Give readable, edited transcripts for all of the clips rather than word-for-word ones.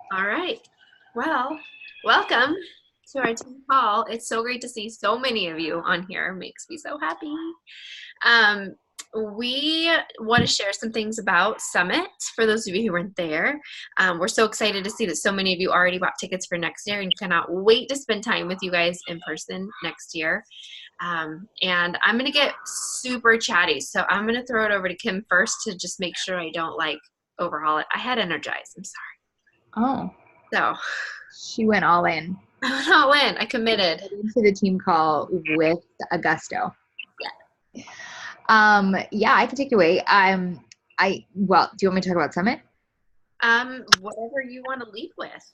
All right. Well, welcome to our team call. It's so great to see so many of you on here. Makes me so happy. Um, we want to share some things about Summit for those of you who weren't there. We're so excited to see that so many of you already bought tickets for next year and cannot wait to spend time with you guys in person next year. And I'm going to get super chatty. So I'm going to throw it over to Kim first to just make sure I don't overhaul it. I had energized. I'm Oh, sorry. So she went all in I went all in. I committed. to the team call with a gusto. Yeah. Yeah, I can take it away. Well, do you want me to talk about Summit? Whatever you want to lead with.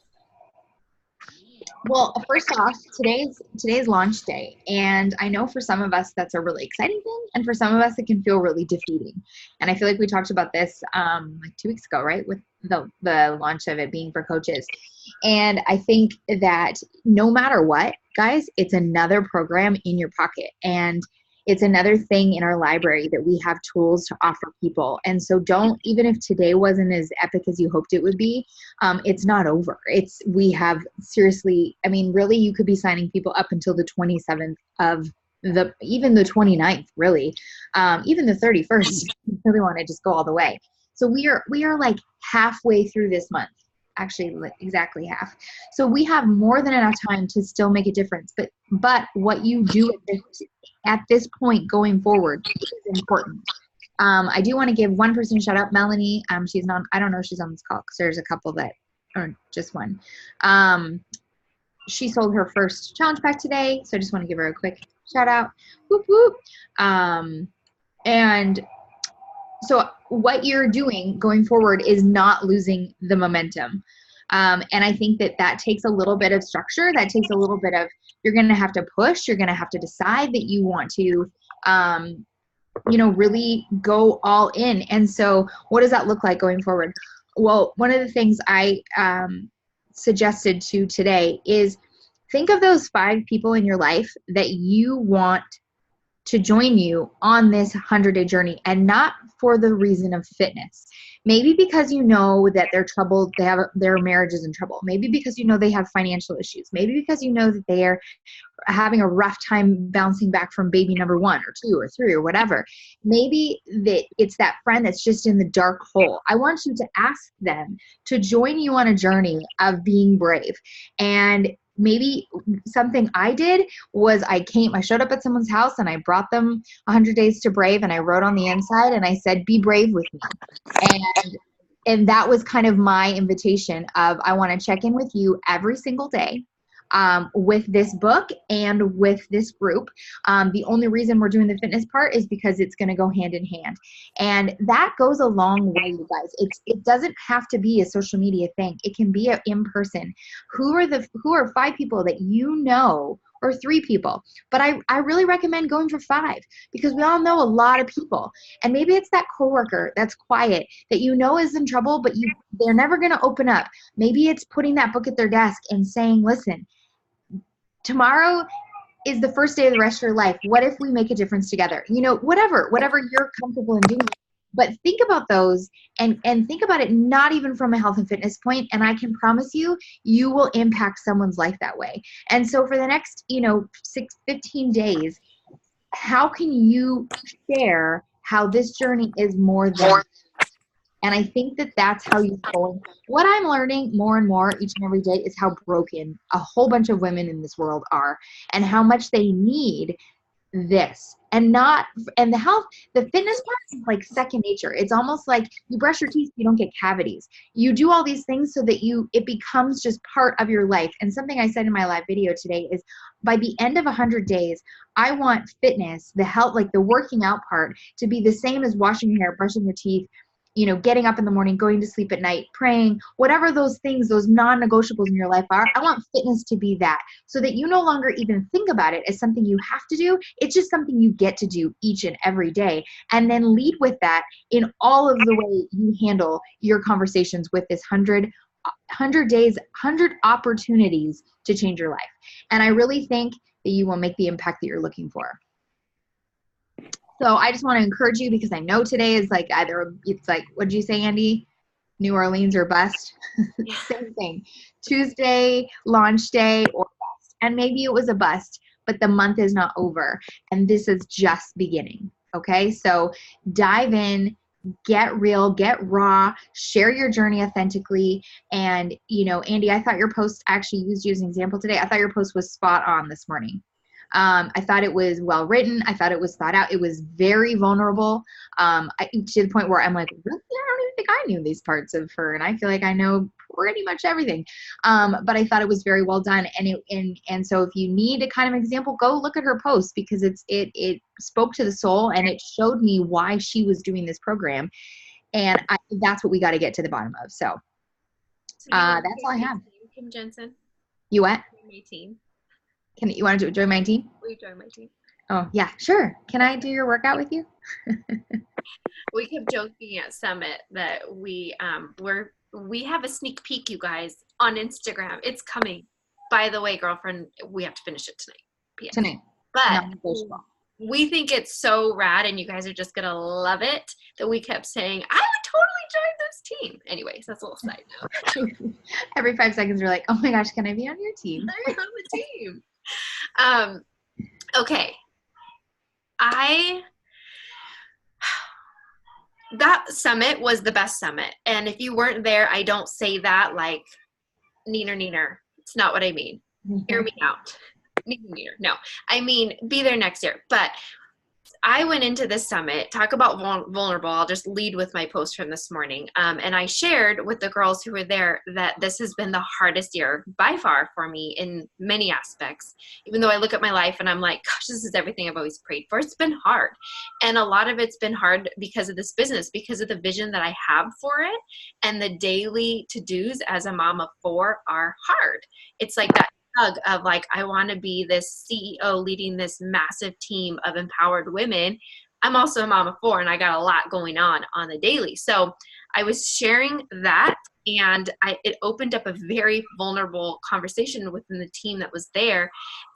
Well, first off, today's launch day, and I know for some of us that's a really exciting thing, and for some of us it can feel really defeating. And I feel like we talked about this like 2 weeks ago, right, with the launch of it being for coaches. And I think that no matter what, guys, it's another program in your pocket, and it's another thing in our library that we have tools to offer people. And so don't, even if today wasn't as epic as you hoped it would be, it's not over. We have seriously, I mean, really, you could be signing people up until the 27th of even the 29th, really, even the 31st, if you really want to just go all the way. So we are like halfway through this month, actually exactly half. So we have more than enough time to still make a difference. But what you do at this point going forward is important. I do want to give one person a shout out, Melanie. She's not, I don't know if she's on this call because there's a couple that, or just one. She sold her first challenge pack today, so I just want to give her a quick shout out. Whoop, whoop. And so what you're doing going forward is not losing the momentum. And I think that takes a little bit of structure. That takes a little bit of, you're going to have to push. You're going to have to decide that you want to, really go all in. And so what does that look like going forward? Well, one of the things I suggested to today is think of those 5 people in your life that you want to join you on this 100-day journey, and not for the reason of fitness. Maybe because you know that they're troubled, their marriage is in trouble. Maybe because you know they have financial issues. Maybe because you know that they are having a rough time bouncing back from baby number 1 or 2 or 3 or whatever. Maybe that it's that friend that's just in the dark hole. I want you to ask them to join you on a journey of being brave. And maybe something I did was I showed up at someone's house and I brought them 100 Days to Brave, and I wrote on the inside and I said, be brave with me. And that was kind of my invitation of, I want to check in with you every single day. With this book and with this group. The only reason we're doing the fitness part is because it's going to go hand in hand. And that goes a long way, you guys. It doesn't have to be a social media thing. It can be in person. Who are 5 people that you know, or 3 people? But I really recommend going for 5, because we all know a lot of people. And maybe it's that coworker that's quiet that you know is in trouble, but they're never going to open up. Maybe it's putting that book at their desk and saying, listen, tomorrow is the first day of the rest of your life. What if we make a difference together? Whatever you're comfortable in doing. But think about those, and think about it not even from a health and fitness point. And I can promise you, you will impact someone's life that way. And so for the next, 15 days, how can you share how this journey is more than? And I think that that's how you're going. What I'm learning more and more each and every day is how broken a whole bunch of women in this world are, and how much they need this. And the fitness part is like second nature. It's almost like you brush your teeth, you don't get cavities. You do all these things so that it becomes just part of your life. And something I said in my live video today is, by the end of 100 days, I want fitness, the health, like the working out part, to be the same as washing your hair, brushing your teeth, getting up in the morning, going to sleep at night, praying, whatever those things, those non-negotiables in your life are. I want fitness to be that, so that you no longer even think about it as something you have to do. It's just something you get to do each and every day, and then lead with that in all of the way you handle your conversations with this 100 days, 100 opportunities to change your life. And I really think that you will make the impact that you're looking for. So I just want to encourage you, because I know today is like, it's like, what did you say, Andy? New Orleans or bust. Yeah. Same thing. Tuesday, launch day or bust. And maybe it was a bust, but the month is not over. And this is just beginning. Okay. So dive in, get real, get raw, share your journey authentically. And, Andy, I thought your post, actually used you as an example today. I thought your post was spot on this morning. I thought it was well written. I thought it was thought out. It was very vulnerable, to the point where I'm like, really? I don't even think I knew these parts of her, and I feel like I know pretty much everything. But I thought it was very well done, and so if you need a kind of example, go look at her post, because it spoke to the soul, and it showed me why she was doing this program, and that's what we got to get to the bottom of. So that's all I have. Kim Jensen. You what? My team. You want to join my team? Will you join my team? Oh, yeah, sure. Can I do your workout with you? We kept joking at Summit that we have a sneak peek, you guys, on Instagram. It's coming. By the way, girlfriend, we have to finish it tonight. P.S. Tonight. But we think it's so rad, and you guys are just going to love it, that we kept saying, I would totally join this team. Anyways, that's a little side note. Every 5 seconds, we're like, oh my gosh, can I be on your team? I'm on the team. Okay. That summit was the best summit. And if you weren't there, I don't say that like neener. It's not what I mean. Hear me out. Neener. No, I mean, be there next year. But I went into this summit, talk about vulnerable. I'll just lead with my post from this morning. And I shared with the girls who were there that this has been the hardest year by far for me in many aspects. Even though I look at my life and I'm like, gosh, this is everything I've always prayed for. It's been hard. And a lot of it's been hard because of this business, because of the vision that I have for it. And the daily to-dos as a mom of 4 are hard. It's like that hug of like, I want to be this CEO leading this massive team of empowered women. I'm also a mom of 4, and I got a lot going on the daily. So I was sharing that, and it opened up a very vulnerable conversation within the team that was there.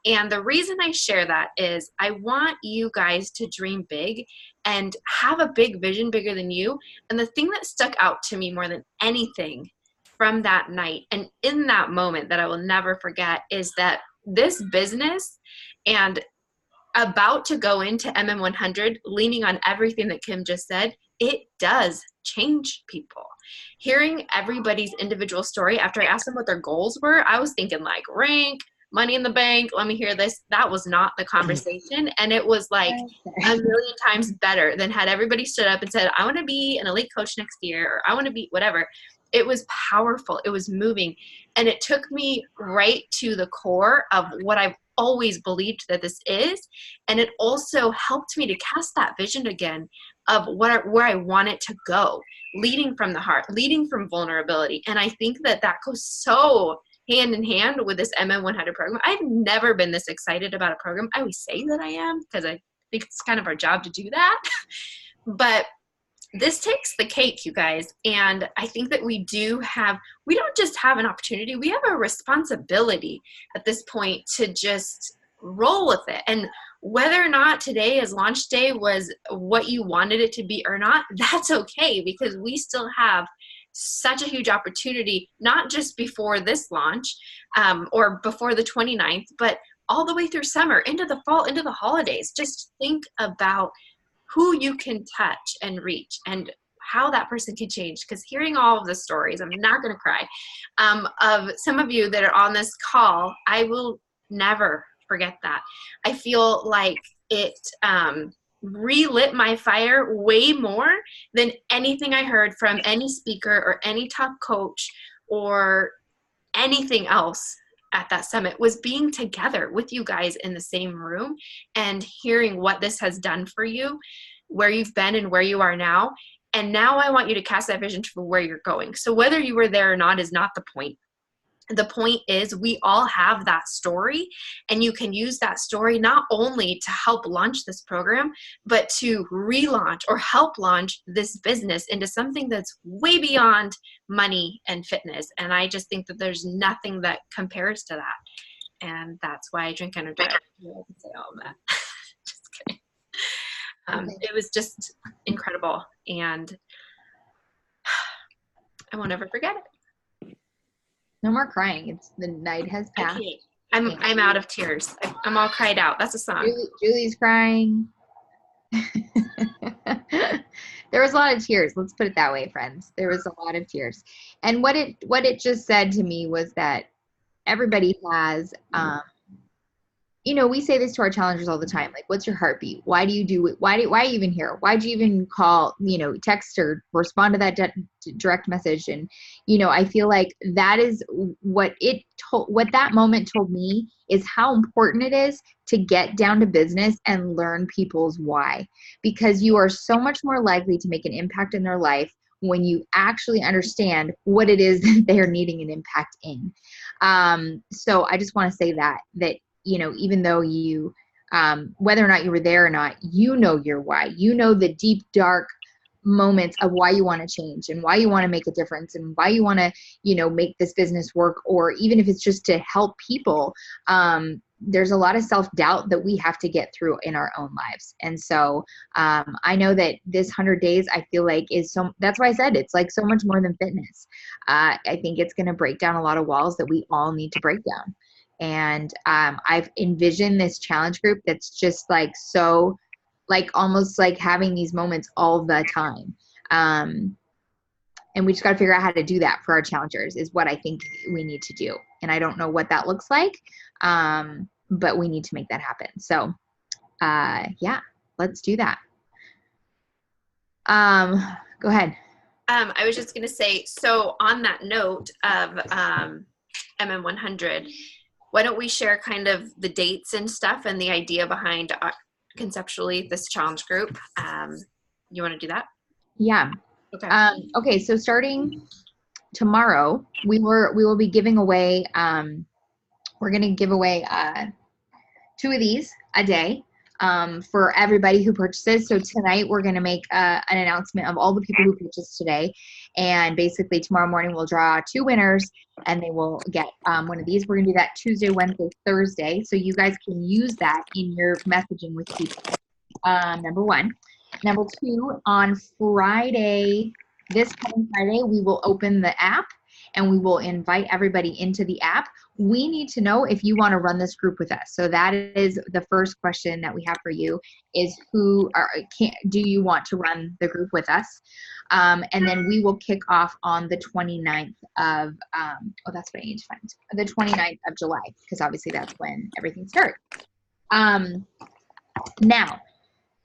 And the reason I share that is I want you guys to dream big and have a big vision, bigger than you. And the thing that stuck out to me more than anything from that night and in that moment that I will never forget is that this business, and about to go into MM100, leaning on everything that Kim just said, it does change people. Hearing everybody's individual story after I asked them what their goals were, I was thinking like rank, money in the bank, let me hear this. That was not the conversation. And it was like a million times better than had everybody stood up and said, I want to be an elite coach next year, or I want to be whatever. It was powerful. It was moving. And it took me right to the core of what I've always believed that this is. And it also helped me to cast that vision again of where I want it to go, leading from the heart, leading from vulnerability. And I think that goes so hand in hand with this MM100 program. I've never been this excited about a program. I always say that I am because I think it's kind of our job to do that. But this takes the cake, you guys. And I think that we don't just have an opportunity, we have a responsibility at this point to just roll with it. And whether or not today as launch day was what you wanted it to be or not, that's okay, because we still have such a huge opportunity, not just before this launch or before the 29th, but all the way through summer, into the fall, into the holidays. Just think about who you can touch and reach and how that person can change. Because hearing all of the stories, I'm not going to cry, of some of you that are on this call, I will never forget that. I feel like it relit my fire way more than anything I heard from any speaker or any top coach or anything else at that summit, was being together with you guys in the same room and hearing what this has done for you, where you've been and where you are now. And now I want you to cast that vision for where you're going. So whether you were there or not is not the point. The point is we all have that story, and you can use that story not only to help launch this program, but to relaunch or help launch this business into something that's way beyond money and fitness. And I just think that there's nothing that compares to that. And that's why I drink energy. I can say all of that. Just kidding. It was just incredible. And I won't ever forget it. No more crying. It's the night has I passed. can't. I'm out of tears. I'm all cried out. That's a song. Julie's crying. There was a lot of tears. Let's put it that way, friends. There was a lot of tears. And what it just said to me was that everybody has, we say this to our challengers all the time. Like, what's your heartbeat? Why do you do it? Why are you even here? Why'd you even call, text or respond to that direct message? And, I feel like that is what that moment told me is how important it is to get down to business and learn people's why, because you are so much more likely to make an impact in their life when you actually understand what it is that they're needing an impact in. So I just want to say that even though you, whether or not you were there or not, your why, the deep, dark moments of why you want to change and why you want to make a difference and why you want to, make this business work, or even if it's just to help people. There's a lot of self-doubt that we have to get through in our own lives. And so I know that this 100 days, I feel like that's why I said it's like so much more than fitness. I think it's going to break down a lot of walls that we all need to break down. And I've envisioned this challenge group that's just like so, like almost like having these moments all the time. And we just got to figure out how to do that for our challengers is what I think we need to do. And I don't know what that looks like, but we need to make that happen. So yeah, let's do that. Go ahead. I was just going to say, so on that note of MM100, why don't we share kind of the dates and stuff and the idea behind conceptually this challenge group? You want to do that? Yeah. Okay. Okay. So starting tomorrow, we will be giving away, we're going to give away 2 of these a day for everybody who purchases. So tonight we're going to make an announcement of all the people who purchased today. And basically tomorrow morning we'll draw 2 winners and they will get one of these. We're going to do that Tuesday, Wednesday, Thursday. So you guys can use that in your messaging with people. Number 1. Number 2, on Friday, this coming Friday, we will open the app and we will invite everybody into the app. We need to know if you want to run this group with us. So that is the first question that we have for you is do you want to run the group with us? And then we will kick off on the 29th of, that's what I need to find. The 29th of July, because obviously that's when everything starts. Now,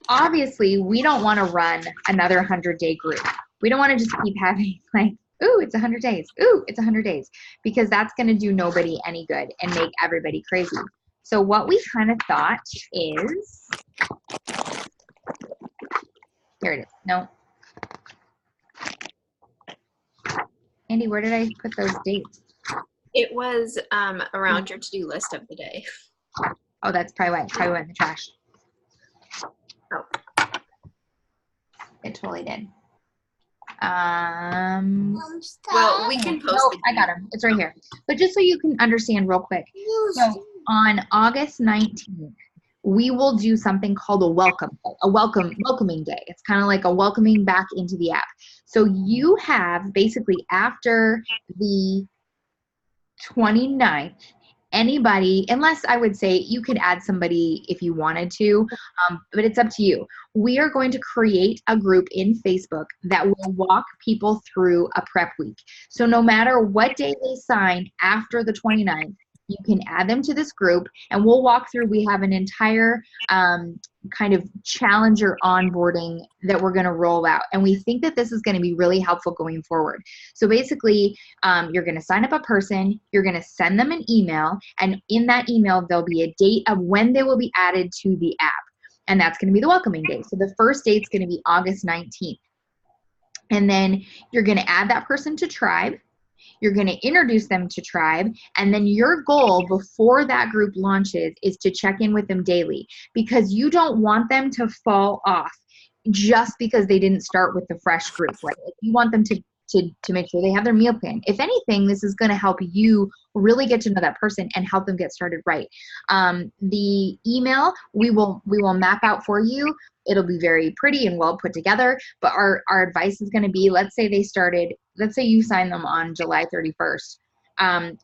obviously we don't want to run another 100-day group. We don't want to just keep having like, ooh, it's 100 days. Ooh, it's 100 days. Because that's going to do nobody any good and make everybody crazy. So what we kind of thought is, here it is. No. Andy, where did I put those dates? It was around your to-do list of the day. Oh, that's probably why. It probably went in the trash. Oh. It totally did. Well, we can post it. I got them. It's right here. But just so you can understand real quick. So on August 19th, we will do something called a welcoming day. It's kind of like a welcoming back into the app. So you have basically after the 29th, anybody, unless I would say you could add somebody if you wanted to, but it's up to you. We are going to create a group in Facebook that will walk people through a prep week. So no matter what day they sign after the 29th, you can add them to this group and we'll walk through. We have an entire kind of challenger onboarding that we're going to roll out. And we think that this is going to be really helpful going forward. So basically, you're going to sign up a person, you're going to send them an email, and in that email, there'll be a date of when they will be added to the app. And that's going to be the welcoming day. So the first date's going to be August 19th. And then you're going to add that person to Tribe. You're going to introduce them to Tribe, and then your goal before that group launches is to check in with them daily, because you don't want them to fall off just because they didn't start with the fresh group, right? You want them to make sure they have their meal plan. If anything, this is going to help you really get to know that person and help them get started right. The email we will map out for you. It'll be very pretty and well put together, but our advice is going to be, let's say you sign them on July 31st.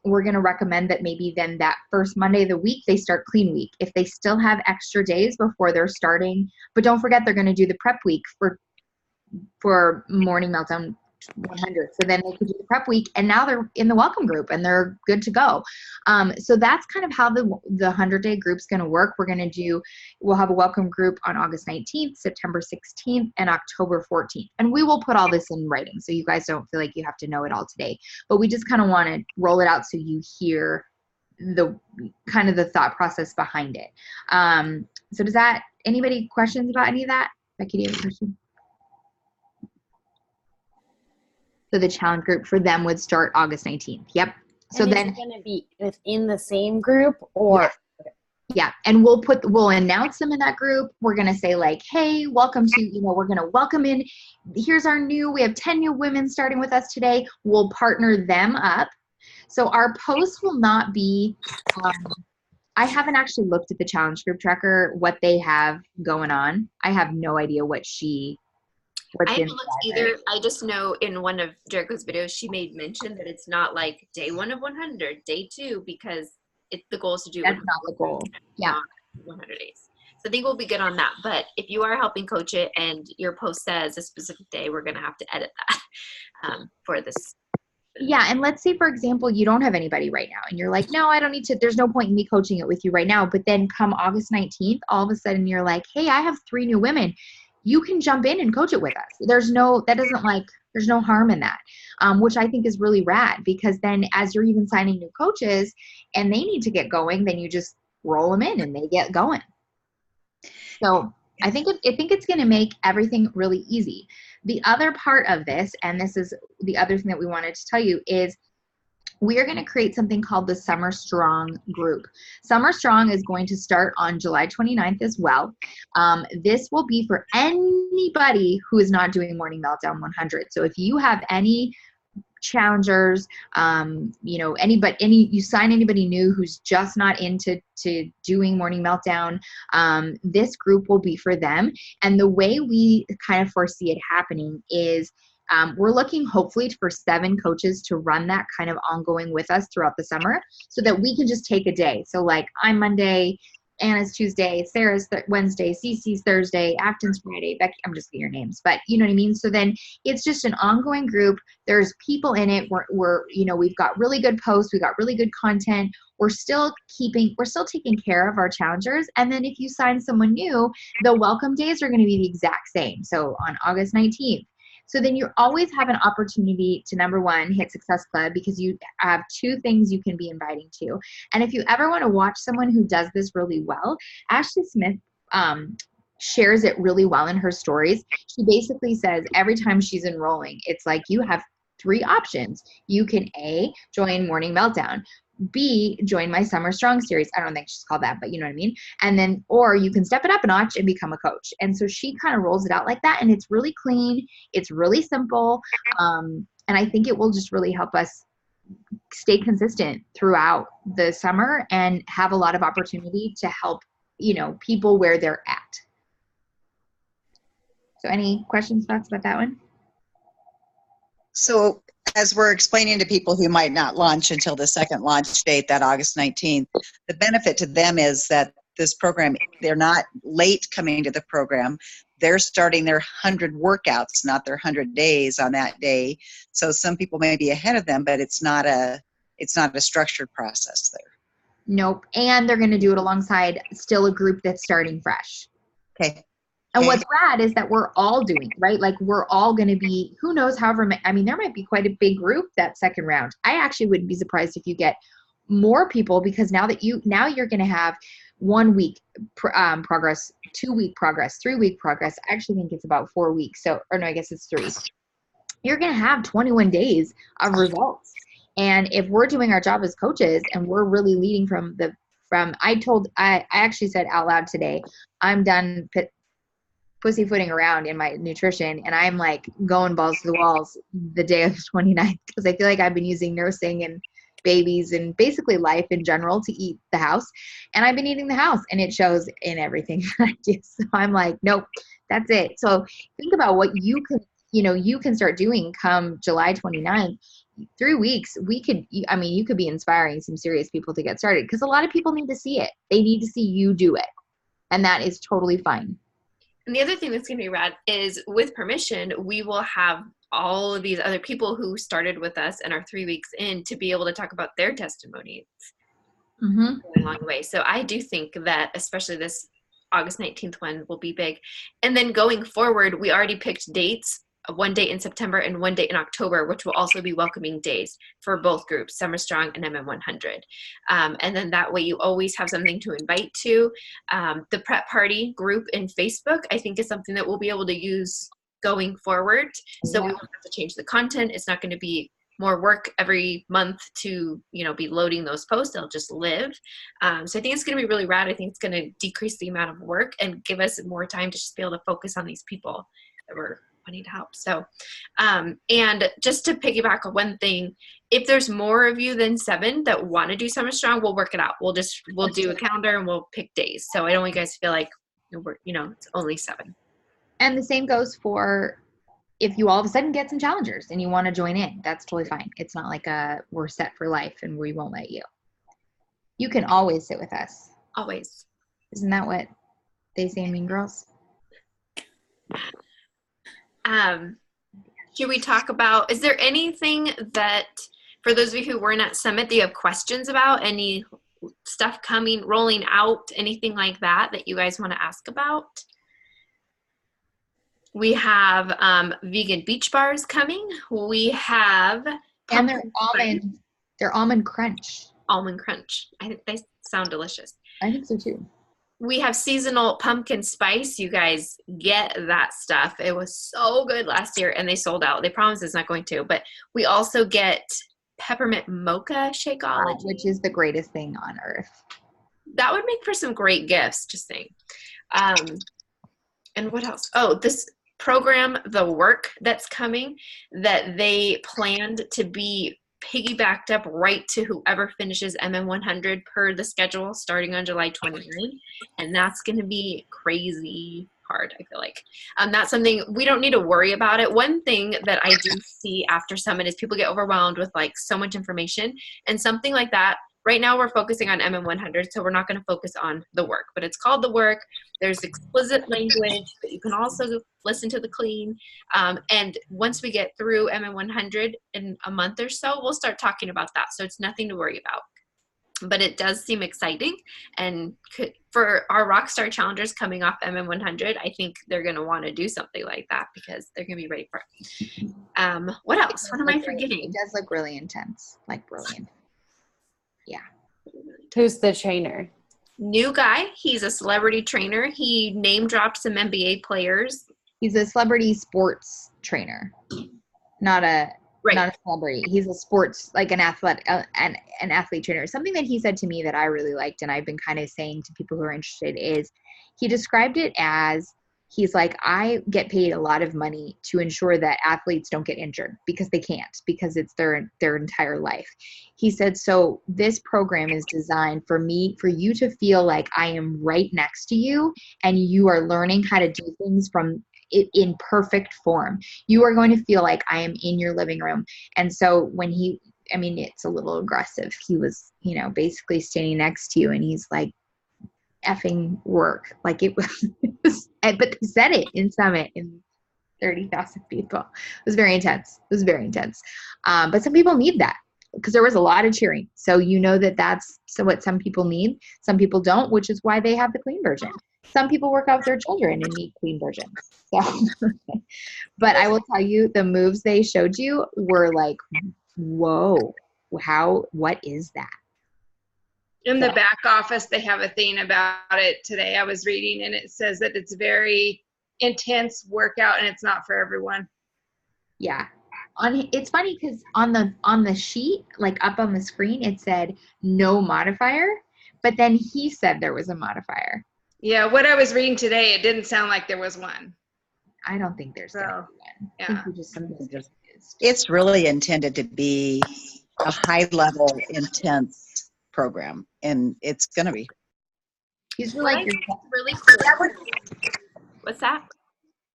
We're going to recommend that maybe then that first Monday of the week, they start clean week. If they still have extra days before they're starting, but don't forget they're going to do the prep week for Morning Meltdown 100. So then they could do the prep week, and now they're in the welcome group and they're good to go. So that's kind of how the 100-day group's going to work. We'll have a welcome group on August 19th, September 16th, and October 14th. And we will put all this in writing so you guys don't feel like you have to know it all today. But we just kind of want to roll it out so you hear the kind of the thought process behind it. So anybody questions about any of that? Becky, do you have a question? So the challenge group for them would start August 19th. Yep. So and then it's going to be within the same group, or yeah. And we'll announce them in that group. We're going to say like, hey, welcome to, we're going to welcome in. We have 10 new women starting with us today. We'll partner them up. So our post will not be, I haven't actually looked at the challenge group tracker, what they have going on. I have no idea I haven't looked either. I just know in one of Jericho's videos, she made mention that it's not like day 1 of 100, day 2, because the goal is to do. That's not the goal. Yeah. 100 days. So I think we'll be good on that. But if you are helping coach it and your post says a specific day, we're going to have to edit that for this. Yeah. And let's say, for example, you don't have anybody right now and you're like, no, I don't need to, there's no point in me coaching it with you right now. But then come August 19th, all of a sudden you're like, hey, I have 3 new women. You can jump in and coach it with us. There's no harm in that, which I think is really rad, because then as you're even signing new coaches and they need to get going, then you just roll them in and they get going. So I think it's going to make everything really easy. The other part of this, and this is the other thing that we wanted to tell you, is we are going to create something called the Summer Strong group. Summer Strong is going to start on July 29th as well. This will be for anybody who is not doing Morning Meltdown 100. So if you have any challengers, you sign anybody new who's just not into doing Morning Meltdown, this group will be for them. And the way we kind of foresee it happening is we're looking hopefully for 7 coaches to run that kind of ongoing with us throughout the summer, so that we can just take a day. So like I'm Monday, Anna's Tuesday, Sarah's Wednesday, Cece's Thursday, Afton's Friday, Becky, I'm just getting your names, but you know what I mean? So then it's just an ongoing group. There's people in it. We've got really good posts. We've got really good content. We're still taking care of our challengers. And then if you sign someone new, the welcome days are going to be the exact same. So on August 19th. So then you always have an opportunity to, number one, hit Success Club, because you have 2 things you can be inviting to. And if you ever want to watch someone who does this really well, Ashley Smith shares it really well in her stories. She basically says every time she's enrolling, it's like you have 3 options. You can A, join Morning Meltdown. B, join my Summer Strong series. I don't think she's called that, but you know what I mean? And then, or you can step it up a notch and become a coach. And so she kind of rolls it out like that. And it's really clean. It's really simple. And I think it will just really help us stay consistent throughout the summer and have a lot of opportunity to help, people where they're at. So any questions, thoughts about that one? So as we're explaining to people who might not launch until the second launch date, that August 19th, the benefit to them is that this program, they're not late coming to the program. They're starting their 100 workouts, not their 100 days on that day. So some people may be ahead of them, but it's not a structured process there. Nope. And they're going to do it alongside still a group that's starting fresh. Okay. And what's rad is that we're all doing it, right? Like we're all going to be, who knows, there might be quite a big group that second round. I actually wouldn't be surprised if you get more people, because now you're going to have 1 week progress, 2 week progress, 3 week progress. I actually think it's about 4 weeks. I guess it's 3. You're going to have 21 days of results. And if we're doing our job as coaches and we're really leading I actually said out loud today, I'm done pussyfooting around in my nutrition, and I'm like going balls to the walls the day of the 29th because I feel like I've been using nursing and babies and basically life in general to eat the house, and I've been eating the house, and it shows in everything that I do. So I'm like, nope, that's it. So think about what you can start doing come July 29th. 3 weeks, you could be inspiring some serious people to get started, because a lot of people need to see it. They need to see you do it, and that is totally fine. And the other thing that's going to be rad is, with permission, we will have all of these other people who started with us and are 3 weeks in to be able to talk about their testimonies going along the way. So I do think that especially this August 19th one will be big. And then going forward, we already picked dates, one date in September and one date in October, which will also be welcoming days for both groups, Summer Strong and MM100. And then that way you always have something to invite to. The prep party group in Facebook, I think, is something that we'll be able to use going forward. So we won't have to change the content. It's not going to be more work every month to, be loading those posts. They'll just live. So I think it's going to be really rad. I think it's going to decrease the amount of work and give us more time to just be able to focus on these people that we're wanting to help. So, and just to piggyback on one thing, if there's more of you than 7 that want to do Summer Strong, we'll work it out. We'll do a calendar and we'll pick days. So I don't want you guys to feel like it's only 7. And the same goes for if you all of a sudden get some challengers and you want to join in. That's totally fine. It's not like we're set for life and we won't let you. You can always sit with us. Always. Isn't that what they say in Mean Girls? Should we talk about, is there anything that, for those of you who weren't at Summit, that you have questions about? Any stuff rolling out, anything like that you guys want to ask about? We have vegan beach bars coming. We have and they're almond crunch. Almond crunch. I think they sound delicious. I think so too. We have seasonal pumpkin spice. You guys get that stuff. It was so good last year and they sold out. They promised it's not going to, but we also get peppermint mocha Shakeology, which is the greatest thing on earth. That would make for some great gifts, just saying. And what else? Oh, this program, The Work, that's coming, that they planned to be piggybacked up right to whoever finishes MM100 per the schedule starting on July 29th. And that's going to be crazy hard, I feel like. That's something we don't need to worry about it. One thing that I do see after Summit is people get overwhelmed with like so much information, and something like that. Right now we're focusing on MM100, so we're not going to focus on The Work, but it's called The Work. There's explicit language, but you can also listen to the clean. And once we get through MM100 in a month or so, we'll start talking about that. So it's nothing to worry about. But it does seem exciting. And for our Rockstar Challengers coming off MM100, I think they're going to want to do something like that because they're going to be ready for it. What else? What am I forgetting? It does look really intense, like brilliant. Yeah. Who's the trainer? New guy. He's a celebrity trainer. He name dropped some NBA players. He's a celebrity sports trainer, not a celebrity. He's a sports, like an athlete trainer. Something that he said to me that I really liked, and I've been kind of saying to people who are interested, is he described it as, he's like, I get paid a lot of money to ensure that athletes don't get injured because they can't, because it's their entire life. He said, so this program is designed for you to feel like I am right next to you and you are learning how to do things from it in perfect form. You are going to feel like I am in your living room. And so when it's a little aggressive. He was, basically standing next to you and he's like, effing work. Like it was, but they said it in Summit in 30,000 people. It was very intense. But some people need that because there was a lot of cheering. So that's what some people need. Some people don't, which is why they have the clean version. Some people work out with their children and need clean versions. So, but I will tell you, the moves they showed you were like, whoa, what is that? In the back office, they have a thing about it today. I was reading, and it says that it's very intense workout, and it's not for everyone. Yeah, it's funny because on the sheet, like up on the screen, it said no modifier, but then he said there was a modifier. Yeah, what I was reading today, it didn't sound like there was one. I don't think there's So, gonna be one. I yeah. think we just confused. It's really intended to be a high level, intense program, and it's going to be. These are What I like your think is really cool. What's that?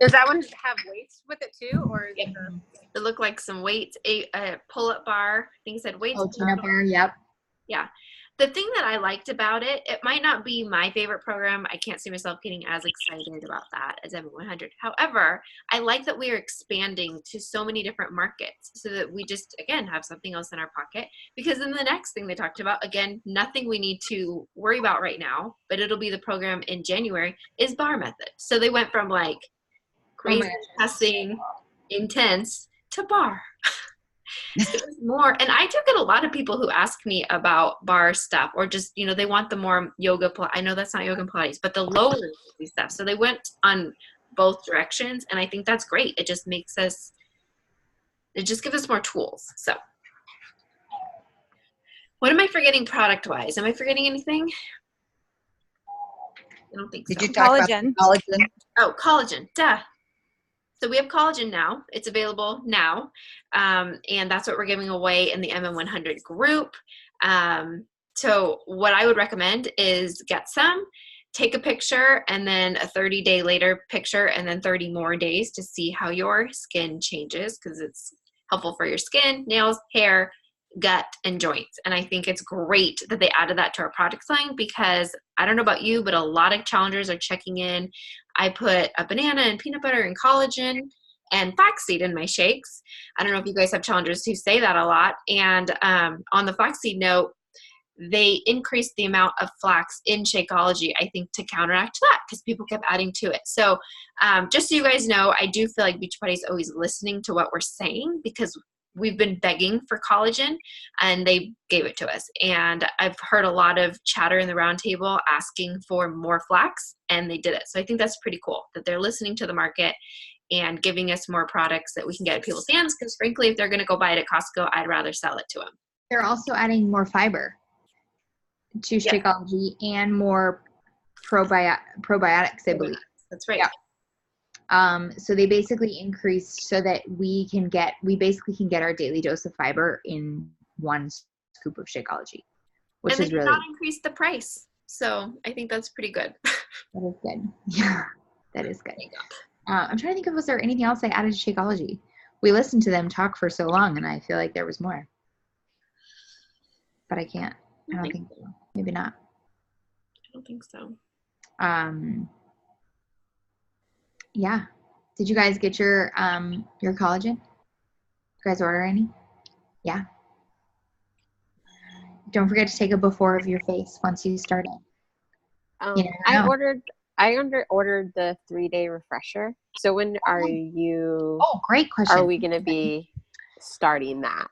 Does that one have weights with it too, or is Yep. it It looked like some weights, a pull-up bar. I think it said weights. tune-up bar. Yep. Yeah. The thing that I liked about it, it might not be my favorite program. I can't see myself getting as excited about that as M100. However, I like that we are expanding to so many different markets so that we just, again, have something else in our pocket. Because then the next thing they talked about, again, nothing we need to worry about right now, but it'll be the program in January, is bar method. So they went from like crazy testing, intense, to bar. So there's more, and I do get a lot of people who ask me about bar stuff, or just, you know, they want the more yoga. I know that's not yoga and Pilates, but the lower stuff. So they went on both directions, and I think that's great. It just makes us, it just gives us more tools. So, what am I forgetting product-wise? Am I forgetting anything? I don't think so. Did you talk about the collagen? Oh, collagen, duh. So we have collagen now. It's available now. And that's what we're giving away in the MM100 group. So what I would recommend is get some, take a picture, and then a 30-day later picture, and then 30 more days to see how your skin changes, because it's helpful for your skin, nails, hair, gut, and joints. And I think it's great that they added that to our product line, because I don't know about you, but a lot of challengers are checking in. I put a banana and peanut butter and collagen and flaxseed in my shakes. I don't know if you guys have challengers who say that a lot. And on the flaxseed note, they increased the amount of flax in Shakeology, I think, to counteract that, because people kept adding to it. So just so you guys know, I do feel like Beachbody is always listening to what we're saying, because we've been begging for collagen and they gave it to us. And I've heard a lot of chatter in the roundtable asking for more flax, and they did it. So I think that's pretty cool that they're listening to the market and giving us more products that we can get at people's hands. Because frankly, if they're going to go buy it at Costco, I'd rather sell it to them. They're also adding more fiber to Shakeology and more probiotics, I believe. That's right. Yeah. So they basically increased so that we basically can get our daily dose of fiber in one scoop of Shakeology, which and they is did really not increase the price. So I think that's pretty good. that is good. Yeah, that is good. I'm trying to think of, was there anything else I added to Shakeology? We listened to them talk for so long, and I feel like there was more, but I can't. I don't think so. Maybe not. I don't think so. Yeah. Did you guys get your collagen? You guys order any? Yeah. Don't forget to take a before of your face once you start it. I ordered the 3-day refresher. So when are you? Oh, great question. Are we going to be starting that?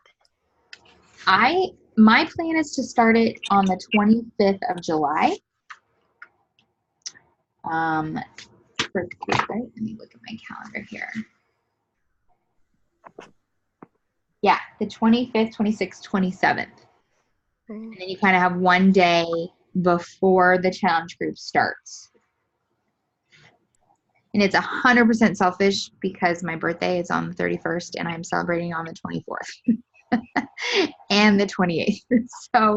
My plan is to start it on the 25th of July. Let me look at my calendar here. Yeah, the 25th, 26th, 27th. And then you kind of have one day before the challenge group starts. And it's 100% selfish because my birthday is on the 31st and I'm celebrating on the 24th and the 28th. So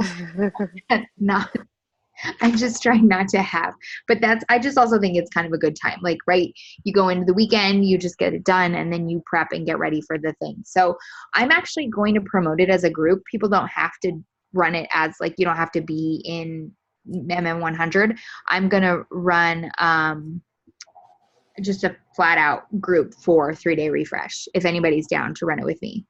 I'm just trying not to have, but I just also think it's kind of a good time. Like, right, you go into the weekend, you just get it done, and then you prep and get ready for the thing. So I'm actually going to promote it as a group. People don't have to run it as, like, you don't have to be in MM100. I'm going to run just a flat out group for 3-day refresh if anybody's down to run it with me.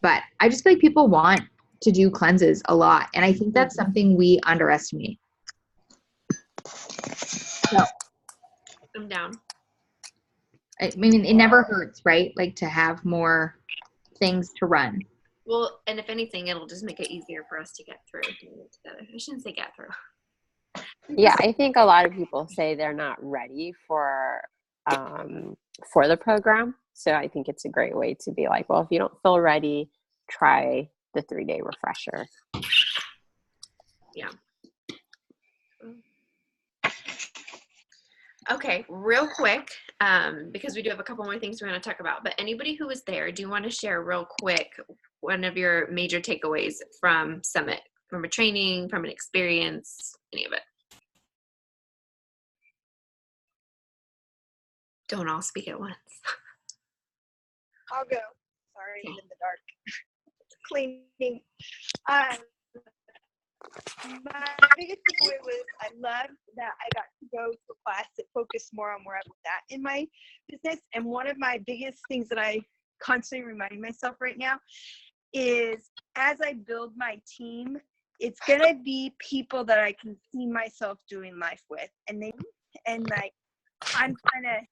But I just feel like people want to do cleanses a lot, and I think that's something we underestimate. So I'm down. I mean, it never hurts, right? Like, to have more things to run. Well, and if anything, it'll just make it easier for us to get through together. I shouldn't say get through. Yeah, I think a lot of people say they're not ready for the program. So I think it's a great way to be like, well, if you don't feel ready, try the 3-day refresher. Yeah. Okay, real quick, because we do have a couple more things we want to talk about. But anybody who was there, do you want to share real quick one of your major takeaways from Summit, from a training, from an experience, any of it? Don't all speak at once. I'll go. Sorry, I'm Okay. in the dark. Cleaning. Um, my biggest takeaway was I loved that I got to go to a class that focused more on where I was at in my business. And one of my biggest things that I constantly reminding myself right now is as I build my team, it's gonna be people that I can see myself doing life with, and like I'm kind of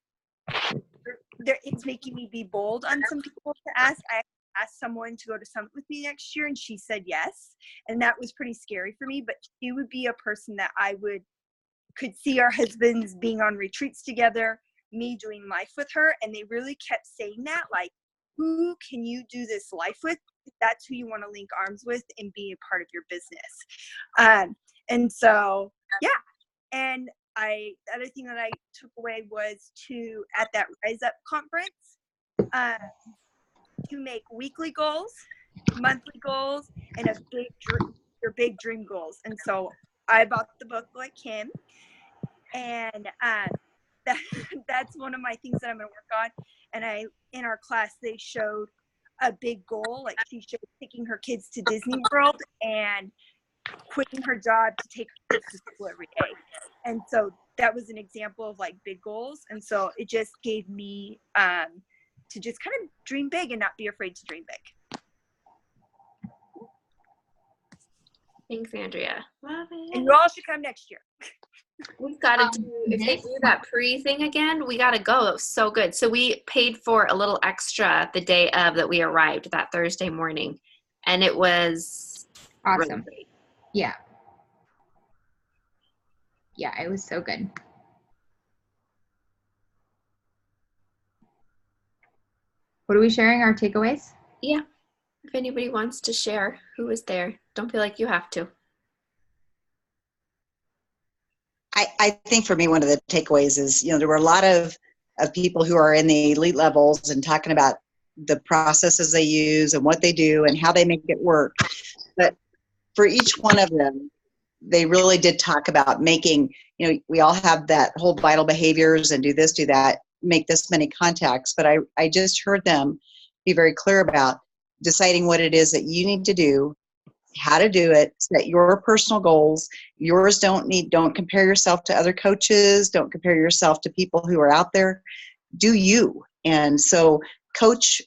it's making me be bold on some people to ask. I asked someone to go to Summit with me next year, and she said yes, and that was pretty scary for me. But she would be a person that I could see our husbands being on retreats together, me doing life with her, and they really kept saying that, like, who can you do this life with? That's who you want to link arms with and be a part of your business. And so, yeah. And the other thing that I took away was at that Rise Up conference, to make weekly goals, monthly goals, and your big dream goals. And so I bought the book like Kim, and that's one of my things that I'm going to work on. And in our class, they showed a big goal, like she showed taking her kids to Disney World and quitting her job to take her kids to school every day. And so that was an example of like big goals. And so it just gave me to just kind of dream big and not be afraid to dream big. Thanks, Andrea. Love it. And you all should come next year. We've got to do, if they do that pre-thing again, we got to go. It was so good. So we paid for a little extra the day of that we arrived that Thursday morning. And it was Awesome. really great. Yeah. Yeah, it was so good. What are we sharing, our takeaways? Yeah. If anybody wants to share who was there, don't feel like you have to. I think for me, one of the takeaways is, there were a lot of people who are in the elite levels and talking about the processes they use and what they do and how they make it work. But for each one of them, they really did talk about making, we all have that whole vital behaviors and do this, do that, make this many contacts. But I just heard them be very clear about deciding what it is that you need to do, how to do it, set your personal goals. Yours don't compare yourself to other coaches, don't compare yourself to people who are out there. Do you. And so coach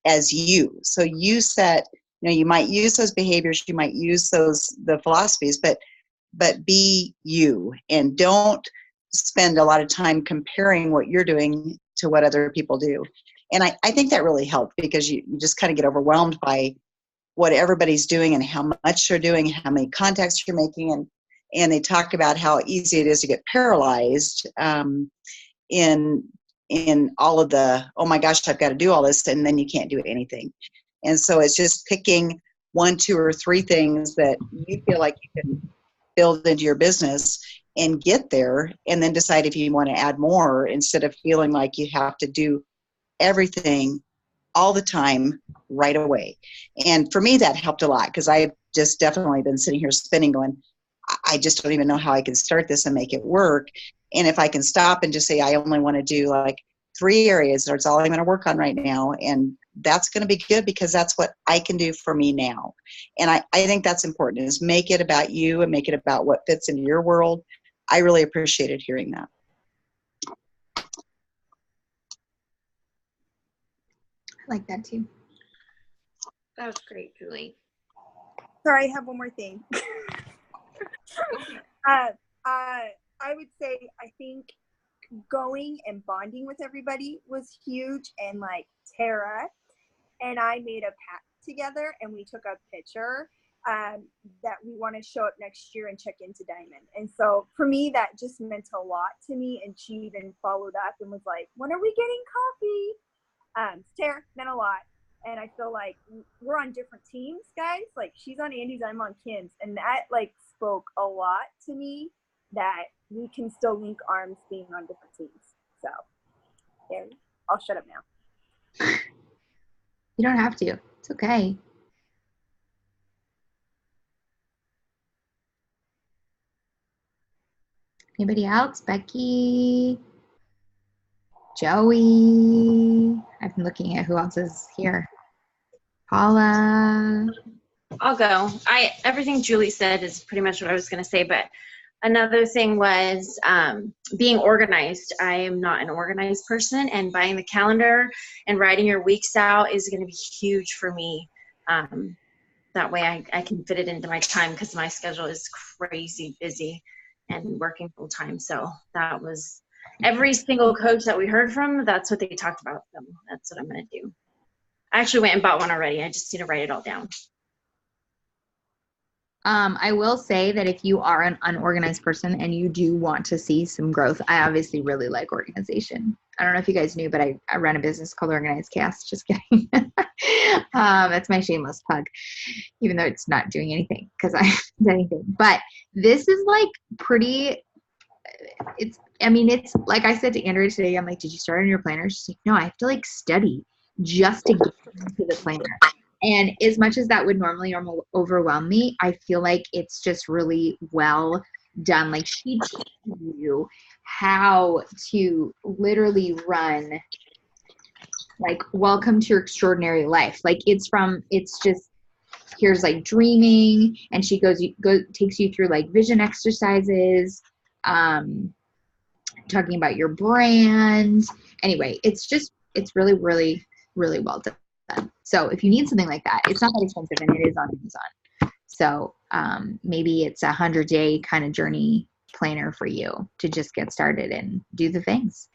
as you. So you set, you might use those behaviors, you might use the philosophies, but be you, and don't spend a lot of time comparing what you're doing to what other people do. And I think that really helped, because you just kind of get overwhelmed by what everybody's doing and how much they're doing, how many contacts you're making. And they talk about how easy it is to get paralyzed in all of the, oh my gosh, I've got to do all this, and then you can't do anything. And so it's just picking 1, 2, or 3 things that you feel like you can build into your business and get there, and then decide if you want to add more, instead of feeling like you have to do everything all the time right away. And for me, that helped a lot, because I've just definitely been sitting here spinning going, I just don't even know how I can start this and make it work. And if I can stop and just say, I only want to do like 3 areas, that's all I'm going to work on right now, and that's going to be good, because that's what I can do for me now. And I think that's important, is make it about you and make it about what fits into your world. I really appreciated hearing that. I like that too. That was great, Julie. Sorry, I have one more thing. I would say, I think going and bonding with everybody was huge. And like Tara and I made a pact together, and we took a picture that we want to show up next year and check into Diamond. And so for me, that just meant a lot to me. And she even followed up and was like, when are we getting coffee? Tara meant a lot. And I feel like we're on different teams, guys. Like, she's on Andy's, I'm on Kim's. And that like spoke a lot to me, that we can still link arms being on different teams. So there, I'll shut up now. You don't have to. It's okay. Anybody else? Becky? Joey? I've been looking at who else is here. Paula? I'll go. Everything Julie said is pretty much what I was going to say, but another thing was being organized. I am not an organized person, and buying the calendar and writing your weeks out is going to be huge for me. That way I can fit it into my time, because my schedule is crazy busy and working full time. So that was every single coach that we heard from, that's what they talked about. That's what I'm going to do. I actually went and bought one already. I just need to write it all down. I will say that if you are an unorganized person and you do want to see some growth, I obviously really like organization. I don't know if you guys knew, but I run a business called Organized Cast. Just kidding. That's my shameless plug, even though it's not doing anything because I haven't done anything. But this is like pretty, it's like I said to Andrea today, I'm like, did you start on your planner? She's like, no, I have to like study just to get into the planner. And as much as that would normally overwhelm me, I feel like it's just really well done. Like she teaches you how to literally run, like, welcome to your extraordinary life. Like it's just, here's like dreaming, and she takes you through like vision exercises, talking about your brand. Anyway, it's really, really, really well done. So if you need something like that, it's not that expensive, and it is on Amazon. So maybe it's 100-day kind of journey planner for you to just get started and do the things.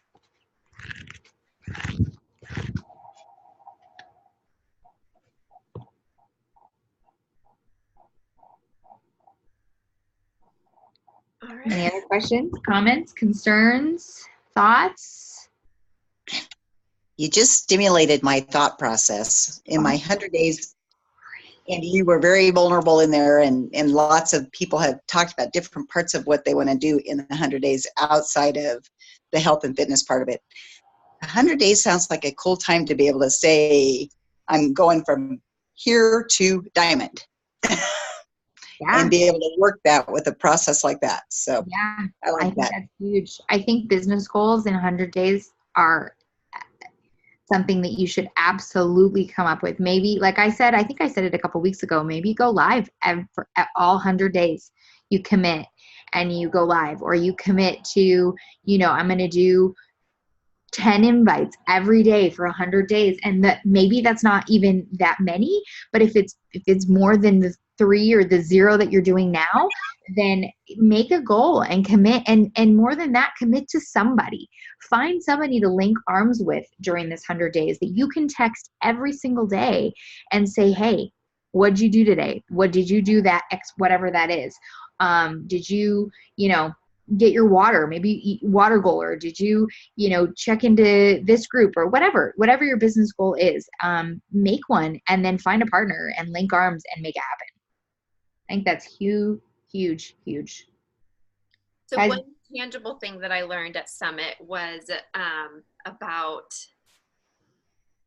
All right. Any other questions, comments, concerns, thoughts? You just stimulated my thought process. In my 100 days, and you were very vulnerable in there, and lots of people have talked about different parts of what they want to do in the 100 days outside of the health and fitness part of it. 100 days sounds like a cool time to be able to say, I'm going from here to diamond. Yeah. And be able to work that with a process like that. So yeah, I like think that. That's huge. I think business goals in 100 days are something that you should absolutely come up with. Maybe, like I said, I think I said it a couple weeks ago, maybe go live at all 100 days. You commit and you go live, or you commit to, I'm going to do 10 invites every day for 100 days. And that maybe that's not even that many, but if it's more than the 3 or the 0 that you're doing now, then make a goal and commit. And more than that, commit to somebody. Find somebody to link arms with during this 100 days that you can text every single day and say, hey, what'd you do today? What did you do that X, whatever that is? Did you, get your water, maybe water goal, or did you, check into this group, or whatever your business goal is, make one and then find a partner and link arms and make it happen. I think that's huge, huge, huge. So Guys, one tangible thing that I learned at Summit was about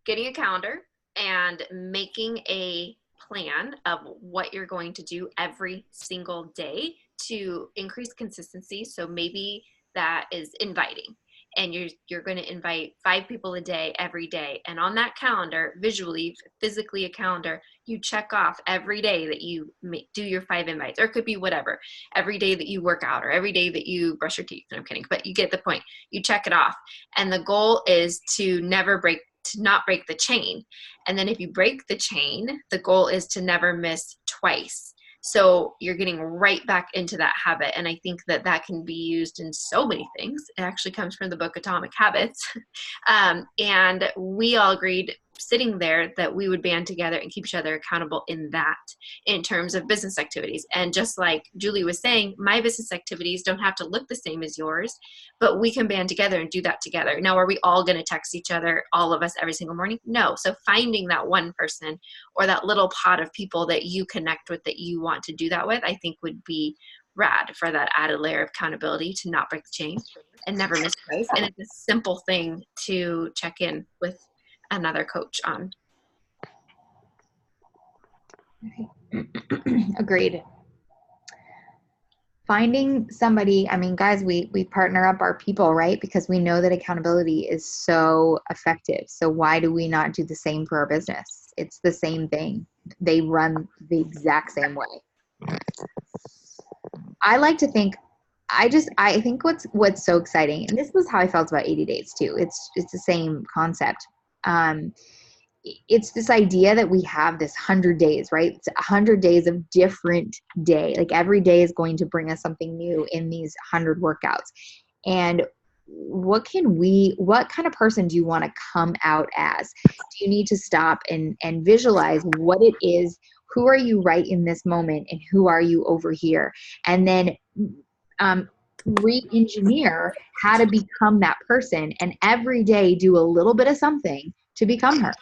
getting a calendar and making a plan of what you're going to do every single day to increase consistency. So maybe that is inviting, and you're going to invite 5 people a day every day. And on that calendar, visually, physically a calendar, you check off every day that you do your 5 invites, or it could be whatever, every day that you work out, or every day that you brush your teeth. No, I'm kidding, but you get the point. You check it off. And the goal is to not break the chain. And then if you break the chain, the goal is to never miss twice. So you're getting right back into that habit. And I think that can be used in so many things. It actually comes from the book Atomic Habits. And we all agreed sitting there that we would band together and keep each other accountable in terms of business activities. And just like Julie was saying, my business activities don't have to look the same as yours, but we can band together and do that together. Now, are we all going to text each other, all of us, every single morning? No. So finding that one person or that little pot of people that you connect with that you want to do that with, I think would be rad for that added layer of accountability to not break the chain and never miss twice. And it's a simple thing to check in with another coach on. Agreed. Finding somebody, I mean, guys, we partner up our people, right? Because we know that accountability is so effective. So why do we not do the same for our business? It's the same thing. They run the exact same way. I like to think, I think what's so exciting, and this was how I felt about 80 days too. It's the same concept. It's this idea that we have this 100 days, right? It's 100 days of different day. Like every day is going to bring us something new in these 100 workouts. And what kind of person do you want to come out as? Do you need to stop and visualize what it is? Who are you right in this moment? And who are you over here? And then re-engineer how to become that person, and every day do a little bit of something to become her.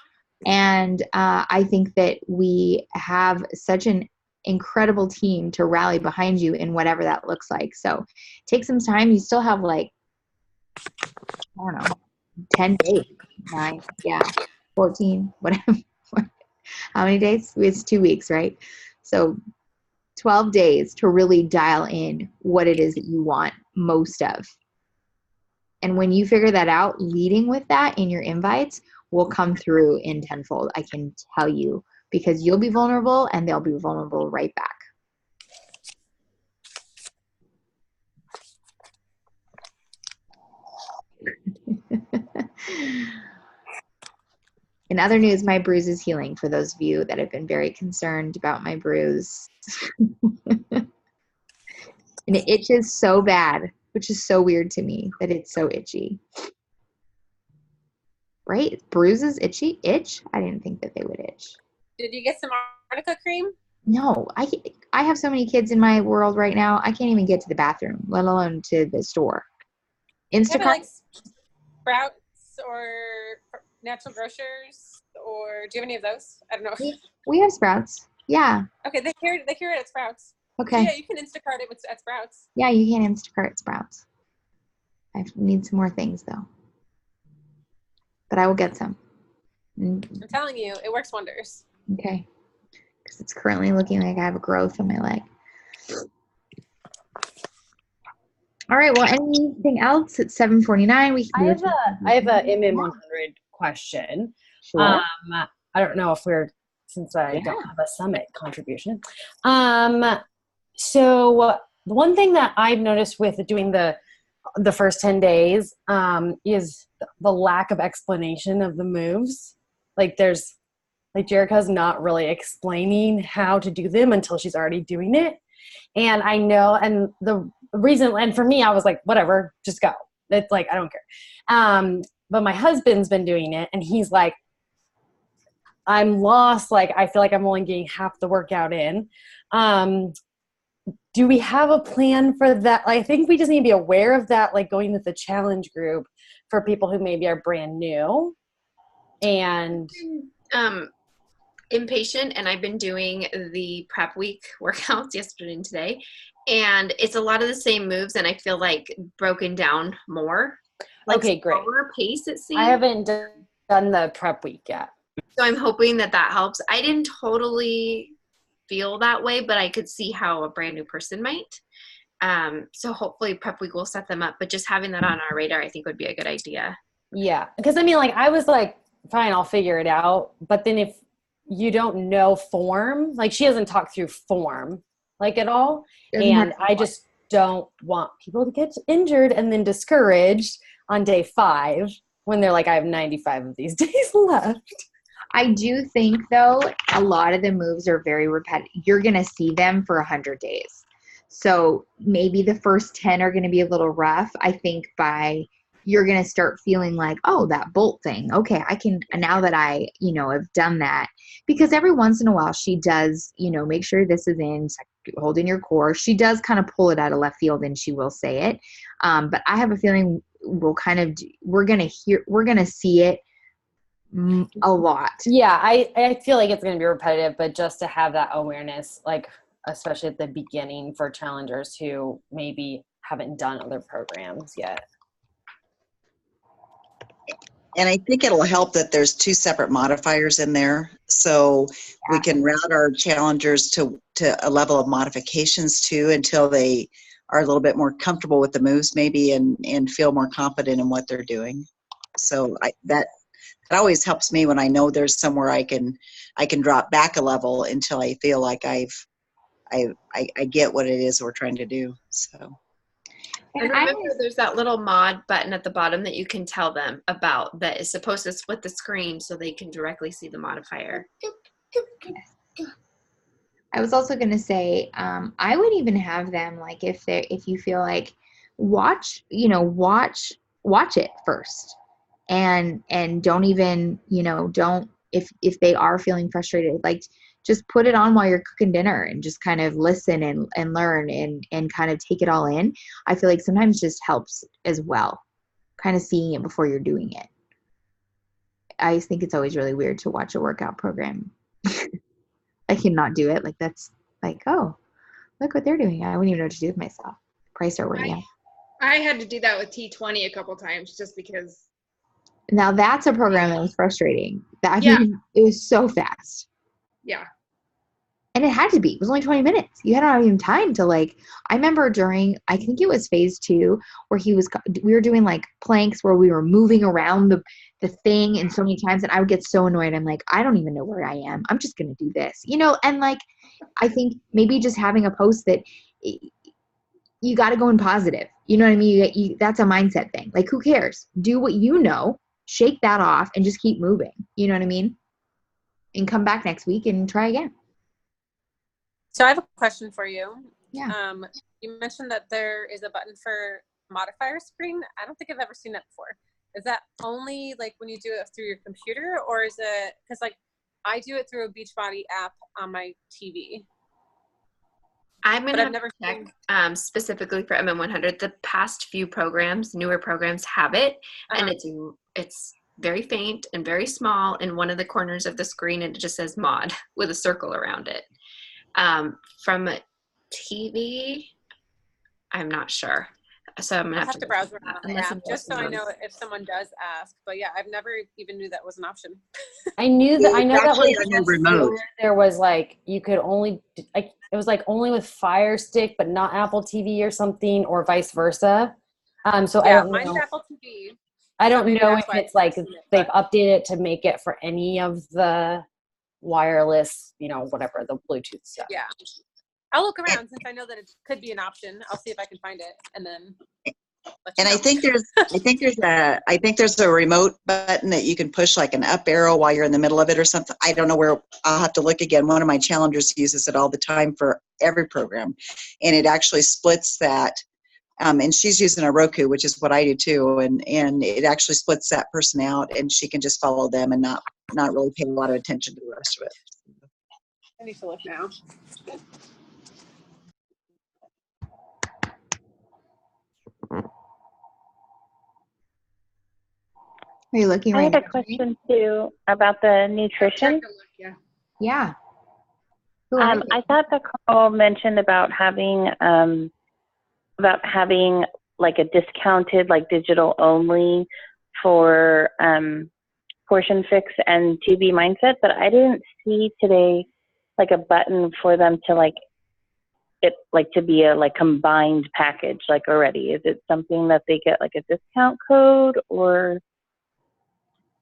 And I think that we have such an incredible team to rally behind you in whatever that looks like. So take some time. You still have like, I don't know, 10 days, 9, 14, whatever. How many days? It's 2 weeks, right? So 12 days to really dial in what it is that you want most of. And when you figure that out, leading with that in your invites will come through in tenfold, I can tell you, because you'll be vulnerable and they'll be vulnerable right back. In other news, my bruise is healing, for those of you that have been very concerned about my bruise. And it itches so bad, which is so weird to me that it's so itchy. Right? Bruises itch? I didn't think that they would itch. Did you get some arnica cream? No, I have so many kids in my world right now. I can't even get to the bathroom, let alone to the store. Instacart? Like Sprouts or Natural Grocers, or do you have any of those? I don't know. We have Sprouts. Yeah. Okay, they carry it at Sprouts. Okay. So yeah, you can Instacart it at Sprouts. Yeah, you can Instacart Sprouts. I need some more things though. But I will get some. I'm telling you, it works wonders. Okay. Because it's currently looking like I have a growth in my leg. All right. Well, anything else? It's 7:49. I have a MM100 question. Sure. I don't know if since I don't have a summit contribution. So the one thing that I've noticed with doing the first 10 days is the lack of explanation of the moves. Like Jerica's not really explaining how to do them until she's already doing it. And I know, and the reason, and for me, I was like, whatever, just go. It's like, I don't care. But my husband's been doing it, and he's like, I'm lost. Like, I feel like I'm only getting half the workout in. Do we have a plan for that? I think we just need to be aware of that, like going with the challenge group for people who maybe are brand new. And impatient, and I've been doing the prep week workouts yesterday and today, and it's a lot of the same moves, and I feel like broken down more. Like okay, great. Slower pace, it seems. I haven't done the prep week yet. So I'm hoping that helps. I didn't totally feel that way, but I could see how a brand new person might. So hopefully prep week will set them up, but just having that on our radar, I think would be a good idea. Yeah. Because I mean, like, I was like, fine, I'll figure it out. But then if you don't know form, like she hasn't talked through form like at all. And I just don't want people to get injured and then discouraged on day 5 when they're like, I have 95 of these days left. I do think, though, a lot of the moves are very repetitive. You're going to see them for 100 days. So maybe the first 10 are going to be a little rough. I think you're going to start feeling like, oh, that bolt thing. Okay, I can, now that I, have done that. Because every once in a while she does, make sure this is in, hold in your core. She does kind of pull it out of left field and she will say it. But I have a feeling we're going to see it a lot. Yeah, I feel like it's going to be repetitive, but just to have that awareness, like especially at the beginning for challengers who maybe haven't done other programs yet. And I think it'll help that there's 2 separate modifiers in there. So we can route our challengers to a level of modifications too until they are a little bit more comfortable with the moves maybe and feel more confident in what they're doing. So that always helps me when I know there's somewhere I can drop back a level until I feel like I get what it is we're trying to do. So. And remember, there's that little mod button at the bottom that you can tell them about that is supposed to split the screen so they can directly see the modifier. I was also going to say, I would even have them, like, if you feel like watch it first and don't even, don't, if they are feeling frustrated, like, just put it on while you're cooking dinner and just kind of listen and learn and kind of take it all in. I feel like sometimes just helps as well, kind of seeing it before you're doing it. I just think it's always really weird to watch a workout program. I cannot do it. Like, that's like, oh, look what they're doing. I wouldn't even know what to do with myself. Probably start working out. I had to do that with T20 a couple times just because. Now that's a program that was frustrating. It was so fast. Yeah. And it had to be. It was only 20 minutes. You hadn't even time to, like, I remember during, I think it was phase 2, where we were doing like planks where we were moving around the thing and so many times, and I would get so annoyed. I'm like, I don't even know where I am. I'm just going to do this, and like, I think maybe just having a post that you got to go in positive. You know what I mean? That's a mindset thing. Like, who cares? Do what you know, shake that off and just keep moving. You know what I mean? And come back next week and try again. So I have a question for you. Yeah. You mentioned that there is a button for modifier screen. I don't think I've ever seen that before. Is that only like when you do it through your computer, or is it, because like I do it through a Beachbody app on my TV? I'm going to check specifically for MM100. The past few programs, newer programs, have it, and it's very faint and very small in one of the corners of the screen, and it just says mod with a circle around it. From TV, I'm not sure. So I'm gonna have to browse around on the app just so I know if someone does ask. But yeah, I've never even knew that was an option. I know that was remote. There was like, you could only, like, it was like only with Fire Stick, but not Apple TV or something, or vice versa. So yeah, I don't mine's know. Apple TV. I don't know if it's like they've updated it to make it for any of the wireless, whatever, the Bluetooth stuff. Yeah. I'll look around since I know that it could be an option. I'll see if I can find it, and then. And I think there's a remote button that you can push, like an up arrow while you're in the middle of it or something. I don't know where. I'll have to look again. One of my challengers uses it all the time for every program, and it actually splits that. And she's using a Roku, which is what I do too, and it actually splits that person out, and she can just follow them and not really pay a lot of attention to the rest of it. I need to look now. Are you looking right now? I had a question too about the nutrition. Yeah. I thought the call mentioned about having like a discounted, like digital only for Portion Fix and 2B Mindset, but I didn't see today like a button for them to to be a like combined package like already. Is it something that they get like a discount code, or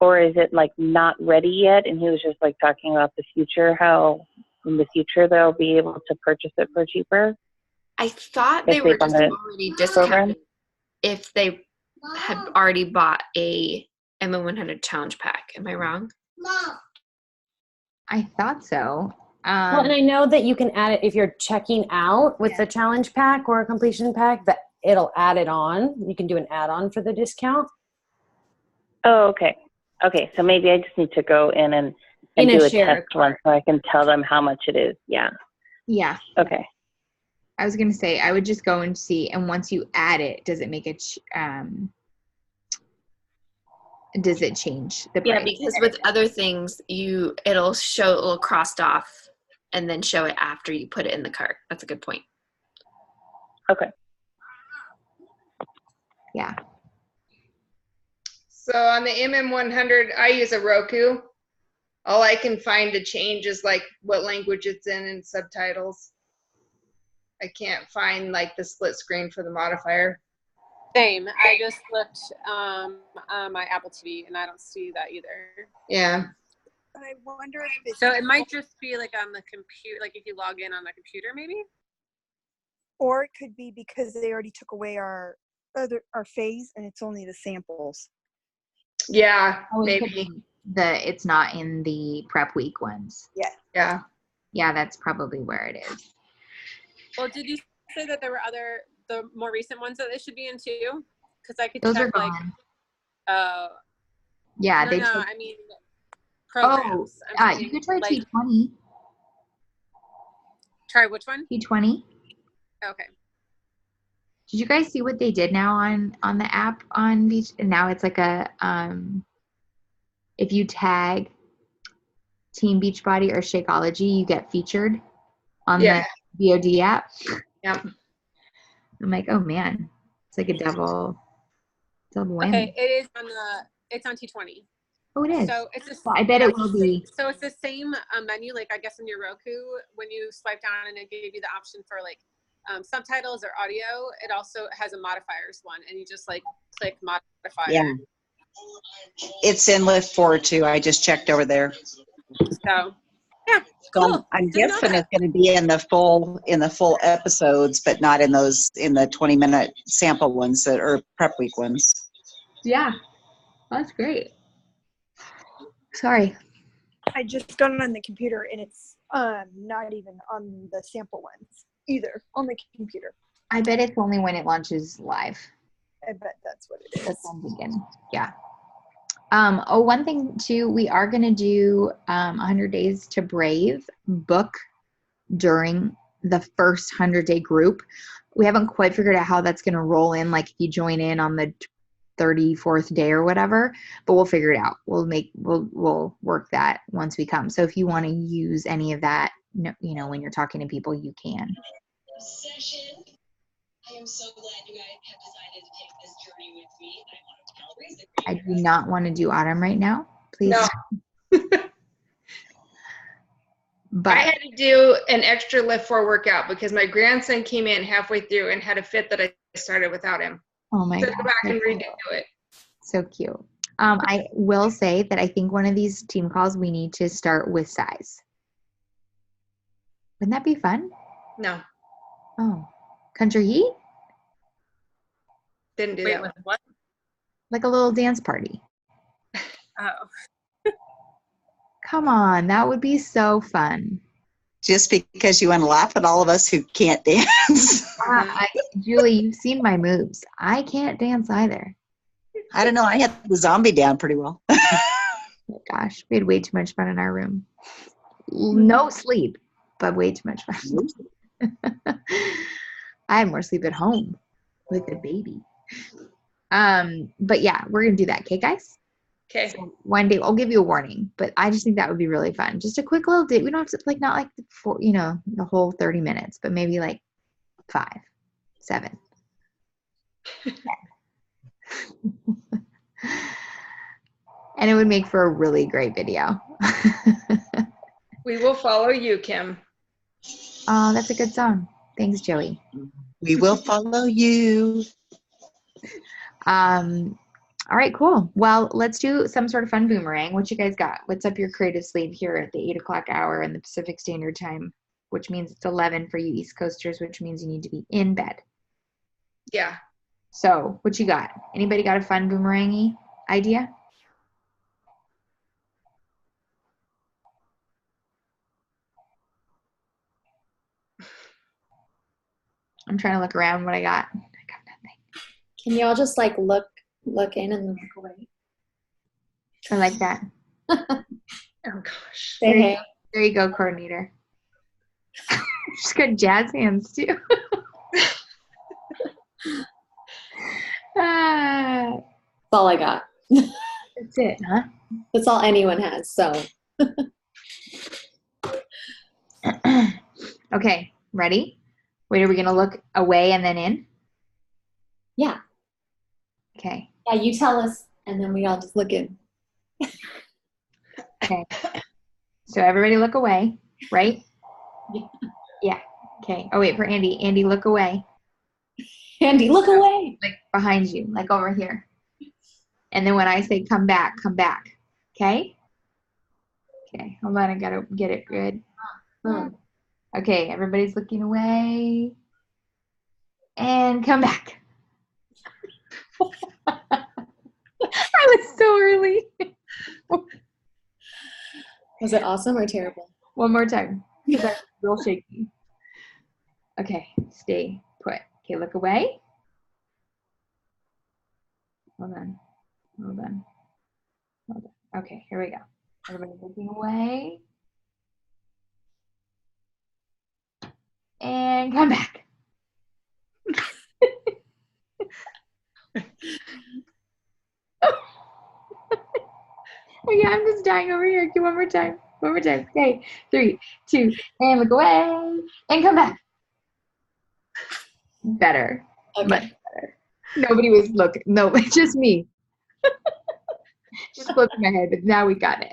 is it like not ready yet? And he was just like talking about the future, how in the future they'll be able to purchase it for cheaper. I thought they were just already discounted if they had already bought a MM100 challenge pack. Am I wrong? I thought so. Well, and I know that you can add it if you're checking out with the challenge pack or a completion pack, that it'll add it on. You can do an add-on for the discount. Oh, okay. Okay, so maybe I just need to go in and do a test one so I can tell them how much it is. Yeah. Yeah. Okay. I was going to say, I would just go and see, and once you add it, does it make it, does it change the price? Yeah, because with other things, it'll show a little crossed off and then show it after you put it in the cart. That's a good point. Okay. Yeah. So on the MM100, I use a Roku. All I can find to change is like what language it's in and subtitles. I can't find like the split screen for the modifier. Same. I just looked on my Apple TV and I don't see that either. Yeah. I wonder if it's So it might just be like on the computer, like if you log in on the computer, maybe. or it could be because they already took away our phase and it's only the samples. Yeah, Oh, it could maybe. be it's not in the prep week ones. Yeah. Yeah. Yeah, that's probably where it is. Well, did you say that there were the more recent ones that they should be in too? Because I could Those check are gone. Yeah, they no, took, I mean programs. you could try like, T20. Try which one? T20. Okay. Did you guys see what they did now on the app on Beach? And now it's like a if you tag Team Beachbody or Shakeology, you get featured on the VOD app. Yep. I'm like, oh man, it's like a double whammy. Okay, it's on T20. Oh, it is. So it's I bet it will be. So it's the same menu, like I guess in your Roku, when you swipe down and it gave you the option for like subtitles or audio, it also has a modifiers one, and you just like click modifier. Yeah. It's in Lift 4 too. I just checked over there. So yeah. So Cool. I'm guessing it's going to be in the full episodes, but not in the 20-minute sample ones that are prep week ones. Yeah, that's great. Sorry. I just got it on the computer and it's not even on the sample ones either on the computer. I bet it's only when it launches live. I bet that's what it is. That's what I'm thinking. Yeah. One thing too, we are going to do 100 Days to Brave book during the first 100-day group. We haven't quite figured out how that's going to roll in, like if you join in on the 34th day or whatever, but we'll figure it out. We'll work that once we come. So if you want to use any of that, you know, when you're talking to people, you can. Session. I am so glad you guys have decided to take this journey with me. I do not want to do autumn right now. Please. No. But I had to do an extra Lift 4 workout because my grandson came in halfway through and had a fit that I started without him. oh my So God. go back and so redo cute. it. So cute. I will say that I think one of these team calls, we need to start with size. Wouldn't that be fun? No, Oh, Country Heat? didn't do Wait, that with one. what? Like a little dance party. Oh. Come on, that would be so fun. Just because you want to laugh at all of us who can't dance. Julie, you've seen my moves. I can't dance either. I don't know. I had the zombie down pretty well. Oh my gosh, we had way too much fun in our room. No sleep, but way too much fun. I had more sleep at home with the baby. But yeah, we're gonna do that. Okay, guys? Okay. So one day I'll give you a warning, but I just think that would be really fun. Just a quick little date. We don't have to not like the whole 30 minutes, but maybe like 5, 7. 10. And it would make for a really great video. We will follow you, Kim. Oh, that's a good song. Thanks, Joey. We will follow you. All right, cool. Well, let's do some sort of fun boomerang. What you guys got? What's up your creative sleeve here at the 8 o'clock hour in the Pacific Standard Time, which means it's 11 for you East Coasters, which means you need to be in bed. Yeah. So what you got? Anybody got a fun boomerang-y idea? I'm trying to look around what I got. I got nothing. Can y'all just like look in and look away? I like that. Oh gosh. Say There you go, coordinator. She's got jazz hands too. That's all I got. That's it, huh? That's all anyone has. So Okay, ready? Wait, are we gonna look away and then in? Yeah. Okay. Yeah, you tell us, and then we all just look in. Okay. So everybody look away, right? Yeah. Yeah. Okay. Oh wait, for Andy. Andy, look away. Andy, look away. Like behind you, like over here. And then when I say come back, come back. Okay? Okay, hold on, I gotta get it good. Okay, everybody's looking away. And come back. I was so early. Was it awesome or terrible? One more time, because I'm real shaky. Okay, stay put. Okay, look away. Hold on. Hold on. Hold on. Okay, here we go. Everybody looking away. And come back. Oh yeah, I'm just dying over here. Okay, one more time. One more time. Okay, 3, 2, and look away. And come back. Better. Okay. Much better. Nobody was looking. No, just me. Just flipping my head, but now we got it.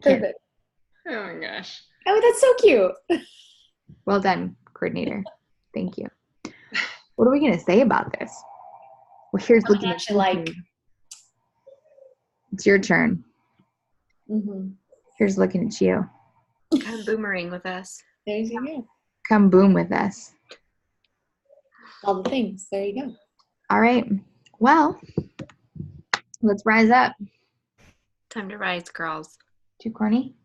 Perfect. Oh my gosh. Oh, that's so cute. Well done, coordinator. Thank you. What are we gonna say about this? Well, here's What looking don't you like? It's your turn. Mm-hmm. Here's looking at you. Come boomerang with us. There you go. Come boom with us. All the things. There you go. All right. Well, let's rise up. Time to rise, girls. Too corny?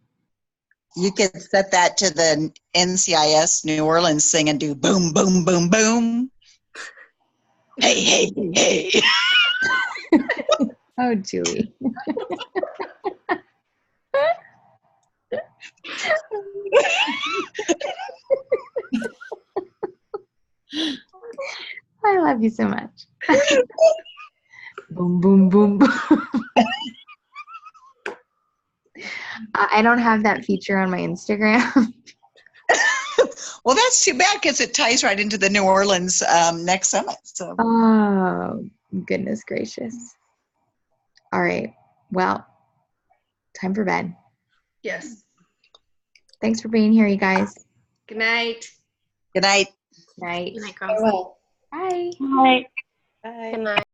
You could set that to the NCIS New Orleans thing and do boom, boom, boom, boom. Hey, hey, hey. Oh, Julie. I love you so much. Boom, boom, boom, boom. I don't have that feature on my Instagram. Well, that's too bad because it ties right into the New Orleans next summit. So. Oh, goodness gracious. All right. Well, time for bed. Yes. Thanks for being here, you guys. Good night. Good night. Night. Good night, girls. Farewell. Bye. Bye. Good night.